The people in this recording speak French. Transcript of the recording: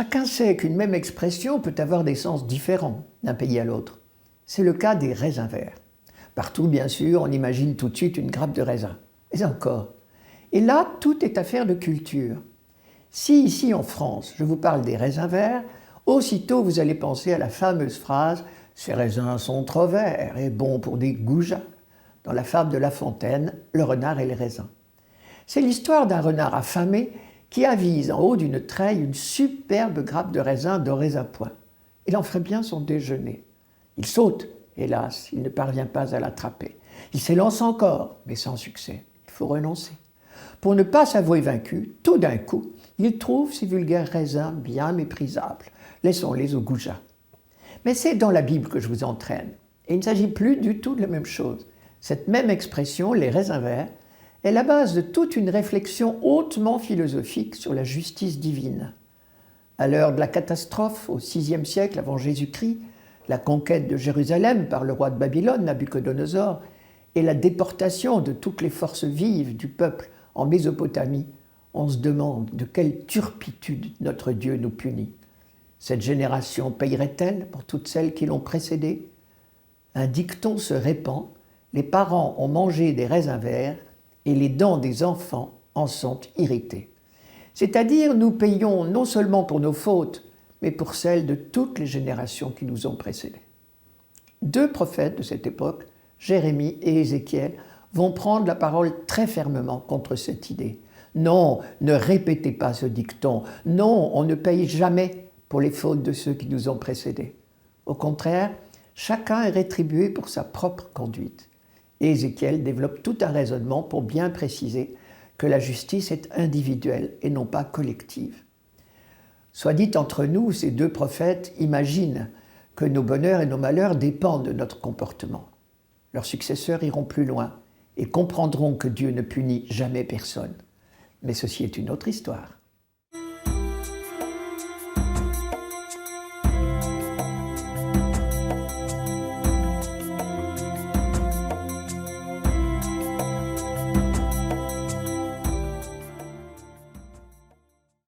Chacun sait qu'une même expression peut avoir des sens différents d'un pays à l'autre. C'est le cas des raisins verts. Partout, bien sûr, on imagine tout de suite une grappe de raisin. Mais encore. Et là, tout est affaire de culture. Si ici en France, je vous parle des raisins verts, aussitôt vous allez penser à la fameuse phrase « Ces raisins sont trop verts et bons pour des goujats » dans la fable de La Fontaine, Le renard et les raisins. C'est l'histoire d'un renard affamé qui avise en haut d'une treille une superbe grappe de raisins dorés à point. Il en ferait bien son déjeuner. Il saute, hélas, il ne parvient pas à l'attraper. Il s'élance encore, mais sans succès. Il faut renoncer. Pour ne pas s'avouer vaincu, tout d'un coup, il trouve ces vulgaires raisins bien méprisables. Laissons-les aux goujats. Mais c'est dans la Bible que je vous entraîne. Et il ne s'agit plus du tout de la même chose. Cette même expression, les raisins verts, est la base de toute une réflexion hautement philosophique sur la justice divine. À l'heure de la catastrophe, au VIe siècle avant Jésus-Christ, la conquête de Jérusalem par le roi de Babylone, Nabuchodonosor, et la déportation de toutes les forces vives du peuple en Mésopotamie, on se demande de quelle turpitude notre Dieu nous punit. Cette génération payerait-elle pour toutes celles qui l'ont précédée ? Un dicton se répand, les parents ont mangé des raisins verts et les dents des enfants en sont irritées. C'est-à-dire, nous payons non seulement pour nos fautes, mais pour celles de toutes les générations qui nous ont précédés. Deux prophètes de cette époque, Jérémie et Ézéchiel, vont prendre la parole très fermement contre cette idée. Non, ne répétez pas ce dicton. Non, on ne paye jamais pour les fautes de ceux qui nous ont précédés. Au contraire, chacun est rétribué pour sa propre conduite. Et Ézéchiel développe tout un raisonnement pour bien préciser que la justice est individuelle et non pas collective. Soit dit entre nous, ces deux prophètes imaginent que nos bonheurs et nos malheurs dépendent de notre comportement. Leurs successeurs iront plus loin et comprendront que Dieu ne punit jamais personne. Mais ceci est une autre histoire.